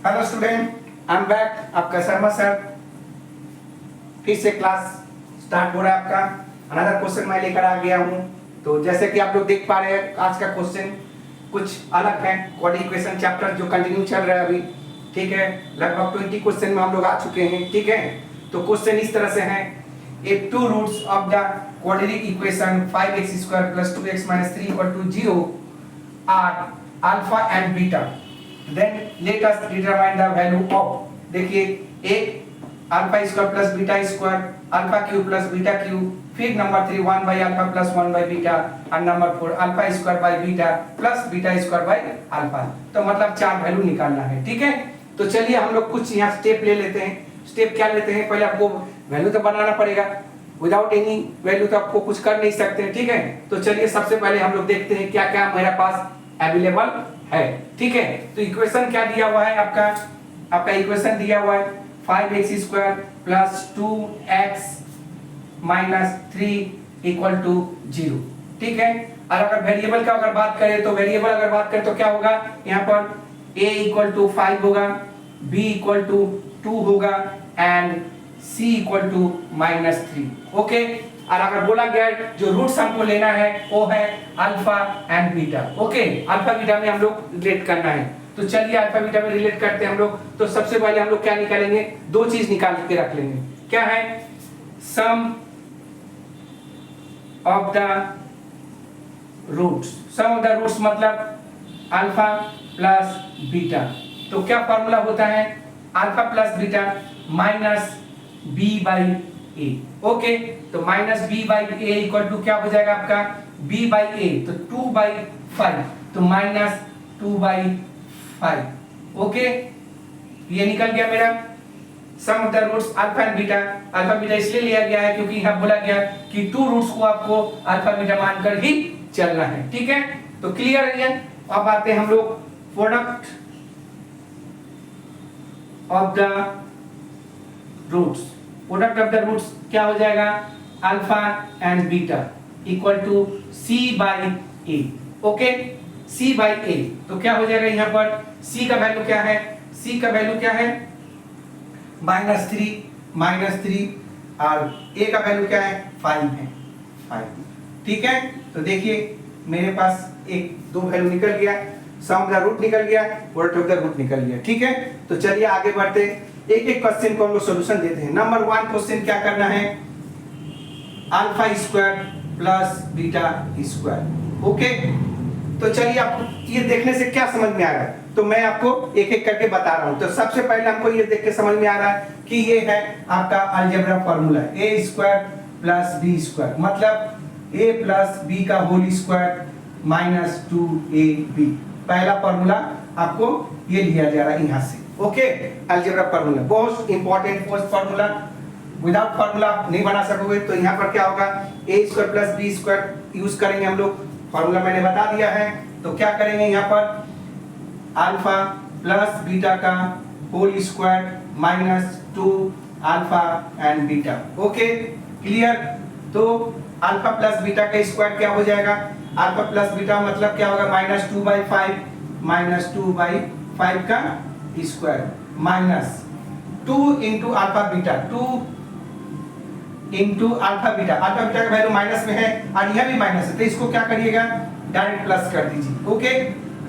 Hello student, I am back. आपका Sharma sir फिर से क्लास स्टार्ट हो रहा है आपका। अनदर क्वेश्चन मैं लेकर आ गया हूँ। तो जैसे कि आप लोग देख पा रहे हैं, आज का क्वेश्चन कुछ अलग है। क्वाड्रेटिक इक्वेशन चैप्टर जो कंटिन्यू चल रहा है अभी, ठीक है। लगभग 20 क्वेश्चन में हम लोग आ चुके हैं, ठीक है। तो क्वेश्चन इस तरह से है, if two roots of the quadratic equation 5x square plus 2x minus 3 equal to 0 are alpha and beta, then let us determine the value of, देखिए, एक alpha square plus beta square, alpha cube plus beta cube, फिर number 3 1 by alpha plus 1 by beta, और number 4 alpha square by beta plus beta square by alpha. तो मतलब 4 value निकालना है, ठीक है। तो चलिए हम लोग कुछ यहाँ स्टेप ले लेते हैं। स्टेप क्या लेते हैं, पहले आपको वैल्यू तो बनाना पड़ेगा। विदाउट एनी वैल्यू तो आपको कुछ कर नहीं सकते, ठीक है। तो चलिए सबसे पहले हम लोग देखते हैं क्या क्या मेरे पास अवेलेबल है, ठीक है। तो इक्वेशन क्या दिया हुआ है, आपका इक्वेशन दिया हुआ है 5x square plus 2x minus 3 equal to 0, ठीक है। और अगर वेरिएबल का अगर बात करें तो क्या होगा, यहाँ पर a इक्वल टू 5 होगा, b इक्वल टू 2 होगा and c equal to -3, okay. और अगर बोला गया जो रूट्स हमको लेना है वो है alpha and beta, okay. Alpha beta में हम लोग रिलेट करना है। तो चलिए अल्फा बीटा में रिलेट करते हैं हम लोग। तो सबसे पहले हम लोग क्या निकालेंगे, दो चीज निकाल के रख लेंगे। क्या है, sum of the roots. Sum of the roots मतलब अल्फा प्लस बीटा। तो क्या फॉर्मूला होता है, alpha plus beta minus b by a, okay. तो minus b by a equal to क्या हो जाएगा आपका, b बाई a, तो 2 बाई 5, तो माइनस 2 बाई 5, ओके। ये निकल गया मेरा sum of the roots alpha and beta. Alpha beta इसलिए लिया गया है क्योंकि यहाँ बोला गया कि 2 रूट्स को आपको अल्फा बीटा मानकर ही चलना है, ठीक है। तो क्लियर है ये। अब आते हैं हम लोग product of the roots. Product of the roots क्या हो जाएगा, alpha and beta equal to c by a, okay. c by a, तो क्या हो जाएगा यहाँ पर, c का वैल्यू क्या है, c का वैल्यू क्या है -3 और a का वैल्यू क्या है 5 है, 5, ठीक है। तो देखिए मेरे पास एक दो वैल्यू निकल गया, सम ऑफ द रूट निकल गया, प्रोडक्ट ऑफ द रूट निकल गया, ठीक है। तो चलिए आगे बढ़ते, एक एक क्वेश्चन को हम लोग सॉल्यूशन देते हैं। नंबर 1 क्वेश्चन क्या करना है, alpha square plus beta square, okay. तो चलिए आपको ये देखने से क्या समझ में आ रहा है, तो मैं आपको एक एक करके बता रहा हूं। तो सबसे पहले हमको ये देख के समझ में आ रहा है कि ये है आपका algebra formula, a square plus b square, मतलब a प्लस b का होल स्क्वायर माइनस 2ab। पहला फार्मूला आपको ये लिया जा रहा है यहाँ से, ओके। अलजेब्रा फार्मूला बहुत इंपॉर्टेंट फार्मूला, विदाउट फार्मूला नहीं बना सकोगे। तो यहाँ पर क्या होगा, a square plus b square use करेंगे हम लोग, फार्मूला मैंने बता दिया है। तो क्या करेंगे यहाँ पर, अल्फा प्लस बीटा का whole square minus 2 alpha and beta, okay, clear. तो अल्फा प्लस बीटा का स्क्वायर क्या हो जाएगा, अल्फा प्लस बीटा मतलब क्या होगा, -2 बाई 5, -2 बाई 5 का square minus 2 into alpha beta, 2 into alpha beta. Alpha beta का वैल्यू माइनस में है और यह भी माइनस है, तो इसको क्या करिएगा, डायरेक्ट प्लस कर दीजिए, ओके।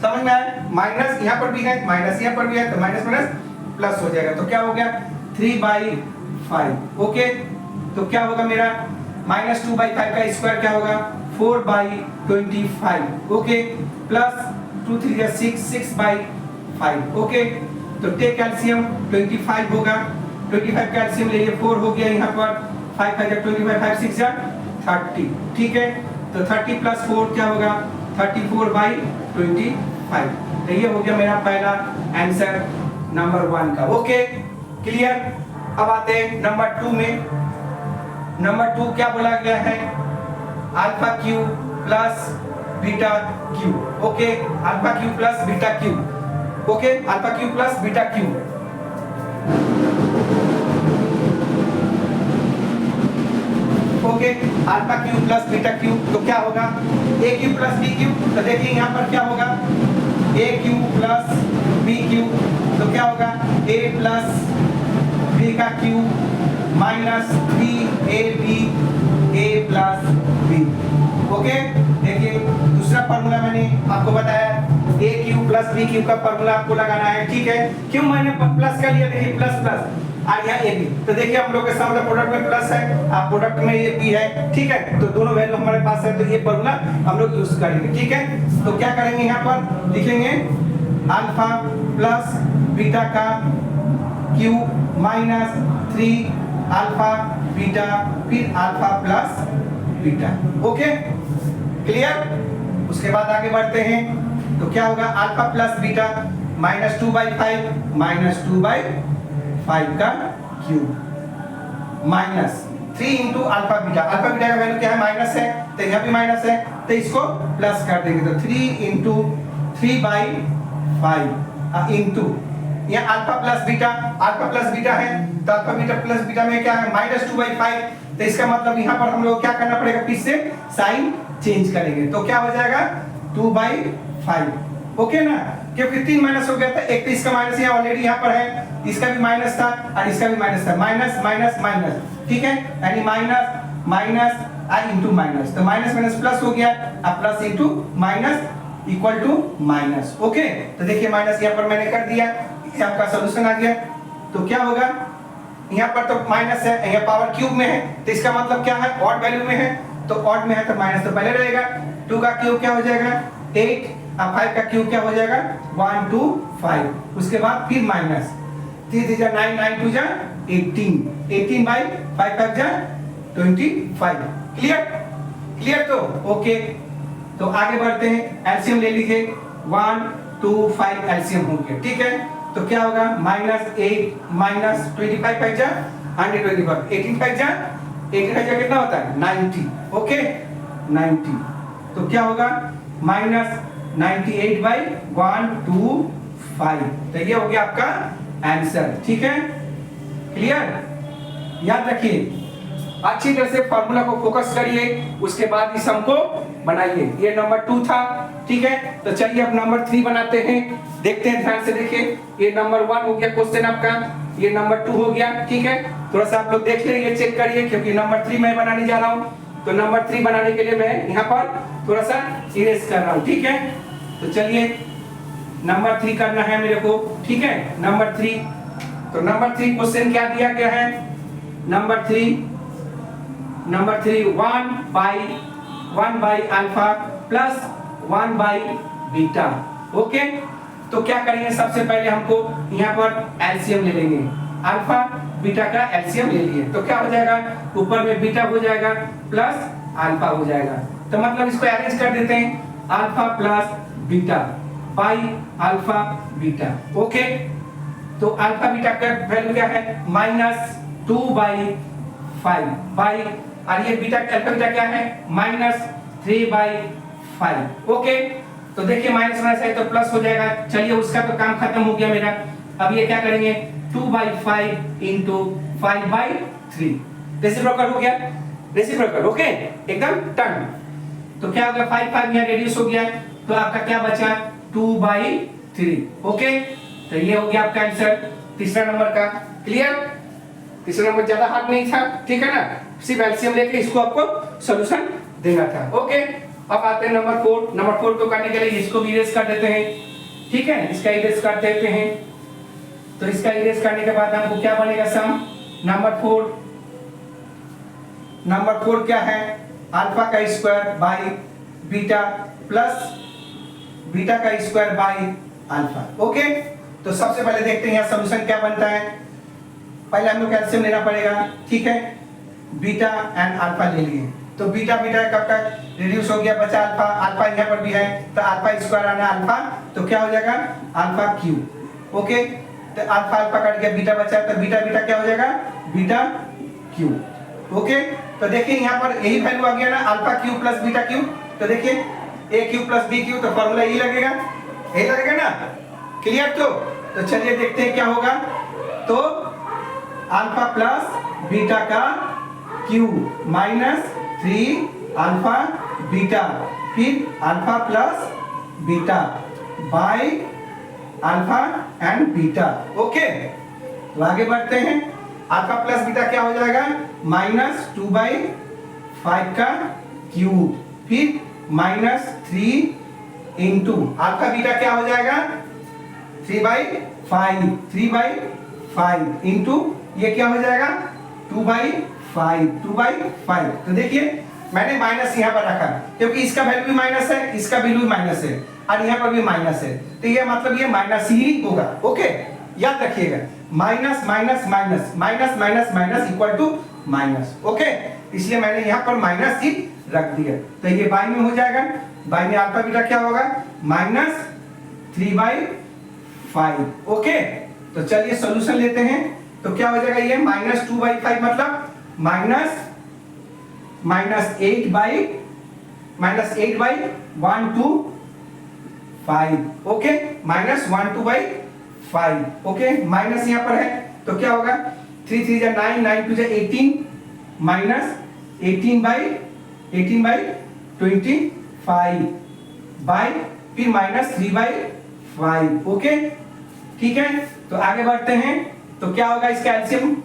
समझ में आया, माइनस यहाँ पर भी है, माइनस यहाँ पर भी है, तो माइनस माइनस प्लस हो जाएगा। तो क्या हो गया 3 बाई 5, ओके। तो क्या होगा मेरा, -2 बाई 5 का स्क्वायर क्या होगा 4 बाई 25, ओके, प्लस 2 3 या 6 बाई 5, ओके। तो टेक कैल्शियम 25 होगा, 25 कैल्शियम ले लिए, 4 हो गया यहाँ पर, 5 5 25, 5 6 जा 30, ठीक है। तो 30 प्लस 4 क्या होगा, 34 बाई 25। तो ये हो गया मेरा पहला आंसर नंबर 1 का, ओके, क्लियर। अब आते हैं नंबर 2 में। नंबर 2 क्या बोला गया है, alpha cube plus beta cube, okay. Alpha cube plus beta cube, okay, alpha cube plus beta cube, okay. Alpha cube plus beta cube, तो क्या होगा, a cube plus b cube. तो देखिए यहाँ पर क्या होगा, ए क्यू प्लस बी क्यू, तो क्या होगा ए प्लस बी का क्यू माइनस 3ab ए प्लस बी। ओके, देखिए दूसरा फॉर्मूला मैंने आपको बताया ए क्यू प्लस बी क्यू का फॉर्मूला आपको लगाना है, ठीक है। क्यों मैंने प्लस का लिया, देखिए प्लस प्लस और यहाँ ए बी, तो देखिए हम लोग के सामने प्रोडक्ट में प्लस है, आप प्रोडक्ट में ये बी है, ठीक है। तो दोनों वैल्यू हमारे पास है, तो ये फॉर्मूला हम लोग यूज करेंगे, ठीक है। तो क्या करेंगे, यहाँ पर लिखेंगे अल्फा प्लस बीटा का क्यू माइनस 3 अल्फा बीटा फिर alpha plus beta. Okay, clear. उसके बाद आगे बढ़ते हैं, तो क्या होगा alpha plus beta minus 2/5 minus 2/5 का cube minus 3 into alpha beta. Alpha beta का वैल्यू क्या है, माइनस है, तो यहाँ भी माइनस है, तो इसको प्लस कर देंगे, तो 3 इंटू 3/5 इंटू यहाँ अल्फा प्लस बीटा है, तो अल्फा बीटा प्लस बीटा में क्या है माइनस 2/5, तो इसका मतलब यहाँ पर हम लोग क्या करना पड़ेगा, फिर से साइन चेंज करेंगे, तो क्या हो जाएगा 2/5। ओके ना, क्योंकि 3 माइनस हो गया था, एक तो इसका माइनस यहाँ ऑलरेडी यहाँ पर है, इसका भी माइनस था और इसका भी माइनस था, माइनस माइनस माइनस, ठीक है, यानी minus minus I into minus, तो माइनस माइनस प्लस हो गया, अब plus into minus equal to minus. Okay, तो देखिए माइनस यहाँ पर मैंने कर दिया, ये आपका सॉल्यूशन आ गया। तो क्या होगा, यहाँ पर तो माइनस है, यहाँ पावर क्यूब में है, तो इसका मतलब क्या है, ऑड वैल्यू में है, तो ऑड में है तो माइनस तो पहले रहेगा। 2 का क्यूब क्या हो जाएगा 8 और 5 का क्यूब क्या हो जाएगा 1 2 5, उसके बाद फिर माइनस 3 3 9 9 2 18 18/5 5 25। क्लियर तो ओके। तो आगे बढ़ते हैं, एलसीएम ले लीजिए, 1 2 5 एलसीएम हो गया, ठीक है। तो क्या होगा -8 माइनस 25 5 जा 125, 18 5 जा 18 जा कितना होता है 90। ओके 90, तो क्या होगा -98/125, तो ये हो गया आपका आंसर, ठीक है। क्लियर, याद रखिए, अच्छी तरह से फार्मूला को फोकस करिए, उसके बाद इस सम को बनाइए। ये नंबर 2 था, ठीक है। तो चलिए अब नंबर 3 बनाते हैं, देखते हैं, ध्यान से देखिए। ये नंबर 1 हो गया क्वेश्चन आपका, ये नंबर 2 हो गया, ठीक है। थोड़ा सा आप लोग देख लीजिए, चेक करिए, क्योंकि नंबर 3 मैं बनाने जा रहा हूँ, तो नंबर 3 बनाने के लिए मैं यहाँ पर थोड़ा सा इरेज कर रहा हूँ, ठीक है। तो चलिए नंबर 3 करना है मेरे को, ठीक है। नंबर 3, तो नंबर 3 क्वेश्चन क्या दिया गया है, number 3 1 by alpha plus 1 by beta. Okay, तो क्या करेंगे, सबसे पहले हमको यहाँ पर एलसीएम ले लेंगे, अल्फा बीटा का एलसीएम ले लिए, तो क्या हो जाएगा, ऊपर में बीटा हो जाएगा प्लस अल्फा हो जाएगा, तो मतलब इसको अरेंज कर देते हैं, alpha plus beta by alpha beta. Okay, तो अल्फा बीटा का वैल्यू क्या है -2/5 बाई, और ये बीटा अल्फा बीटा क्या है -3/5। ओके, तो देखिए माइनस माइनस है तो प्लस हो जाएगा, चलिए उसका तो काम खत्म हो गया मेरा। अब ये क्या करेंगे 2/5 इंटू 5/3, रेसिप्रोकल हो गया, रेसिप्रोकल। ओके, एकदम टर्न, तो क्या हो गया 5 5 यहाँ रेडियस हो गया, तो आपका क्या बचा 2/3। ओके, तो ये हो गया आपका आंसर तीसरा नंबर का। क्लियर, तीसरा नंबर ज्यादा हार्ड नहीं था, ठीक है ना, सिर्फ एलसीएम लेके इसको आपको सॉल्यूशन देना था। ओके, अब आते हैं नंबर 4। नंबर 4 को करने के लिए इसको भी इरेज कर देते हैं, ठीक है, इसका इरेज कर देते हैं। तो इसका इरेज करने के बाद हमको क्या बनेगा सम, नंबर 4 क्या है, अल्फा का square by beta plus beta का स्क्वायर बाई अल्फा। ओके, तो सबसे पहले देखते हैं यहाँ सॉल्यूशन क्या बनता है। पहले हम लोग एलसीएम लेना पड़ेगा, ठीक है, बीटा एंड अल्फा ले लिए, तो बीटा बीटा कब तक रिड्यूस हो गया, बचा अल्फा, अल्फा यहाँ पर भी है, तो अल्फा स्क्वायर आना अल्फा, तो क्या हो जाएगा अल्फा क्यूब। ओके, तो अल्फा अल्फा कट गया, बीटा बचा, तो बीटा बीटा क्या हो जाएगा बीटा क्यूब। ओके, तो देखिए यहाँ पर यही वैल्यू आ गया ना, alpha cube plus beta cube, तो देखिए ए क्यूब प्लस बी क्यूब, तो फॉर्मूला यही लगेगा, यही लगेगा ना। क्लियर, तो चलिए देखते हैं क्या होगा, तो अल्फा प्लस बीटा का क्यूब माइनस 3 अल्फा बीटा, फिर alpha plus beta by alpha and beta. Okay, तो आगे बढ़ते हैं। अल्फा प्लस बीटा क्या हो जाएगा, -2/5 का क्यूब, फिर -3 इंटू अल्फा बीटा क्या हो जाएगा 3/5 इंटू ये क्या हो जाएगा 2/5। तो देखिए मैंने माइनस यहाँ पर रखा क्योंकि इसका वैल्यू भी माइनस है, इसका वैल्यू भी माइनस है और यहाँ पर भी माइनस है, तो ये मतलब ये माइनस ही होगा। ओके, याद रखिएगा, minus minus minus minus minus minus equal to minus. Okay, इसलिए मैंने यहाँ पर माइनस ही रख दिया। तो ये बाई में हो जाएगा, बाई में अल्फा बीटा क्या होगा -3/5। ओके, तो चलिए सॉल्यूशन लेते हैं। तो क्या हो जाएगा ये -2/5 मतलब -8/125। ओके, -125। ओके, माइनस यहाँ पर है तो क्या होगा 3 3 जा 9 9 2 जा 18 -18/25 बाय फिर -3/5। ओके, ठीक है, तो आगे बढ़ते हैं। तो क्या होगा इसका एलसीएम,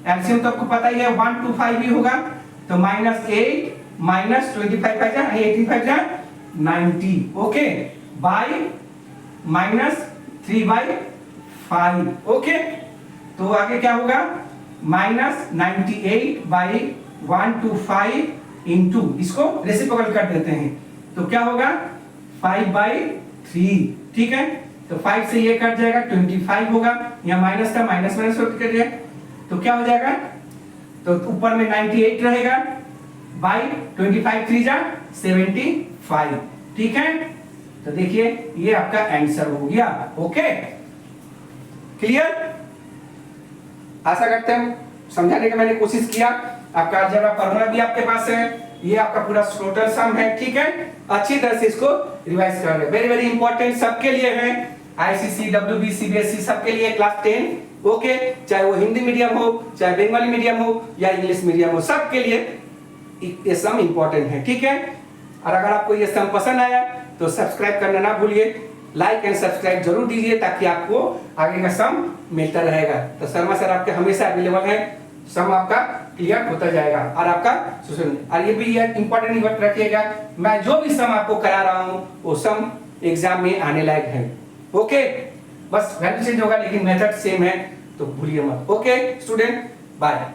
एलसीएम तो आपको पता ही है 1 2 5 ही होगा, तो -8 -25 जा 85 जा 90। Okay, bye -3/5। ओके, तो आगे क्या होगा -98/125 इंटू इसको रेसिप्रोकल कर देते हैं, तो क्या होगा 5/3। ठीक है, तो 5 से ये कट जाएगा 25 होगा, यहाँ माइनस था माइनस माइनस कट जाएगा, तो क्या हो जाएगा, तो ऊपर में 98 रहेगा बाई 25 3 जा 75। ठीक है, तो देखिए ये आपका आंसर हो गया। ओके, क्लियर, आशा करते हैं समझाने का मैंने कोशिश किया। आपका अलजेब्रा फार्मूला भी आपके पास है, ये आपका पूरा टोटल सम है। ठीक है, अच्छी तरह से इसको रिवाइज कर ले, वेरी वेरी इंपॉर्टेंट सबके लिए है, आईसीसी डब्ल्यूबी सीबीएसई सबके लिए क्लास 10। ओके, चाहे वो हिंदी मीडियम हो, चाहे बंगाली मीडियम हो या इंग्लिश मीडियम हो, सबके लिए ये सम इंपॉर्टेंट है। ठीक है, और अगर आपको ये सम पसंद आया तो सब्सक्राइब करना ना भूलिए, लाइक एंड सब्सक्राइब जरूर दीजिए ताकि आपको आगे का सम मिलता रहेगा। तो शर्मा सर आपके हमेशा अवेलेबल है, सम आपका क्लियर होता जाएगा और आपका और ये भी इंपॉर्टेंट बात रखिएगा, मैं जो भी सम आपको करा रहा हूँ वो सम एग्जाम में आने लायक है। ओके, बस वैल्यू चेंज होगा लेकिन मेथड सेम है, तो भूलिए मत। Okay student, bye.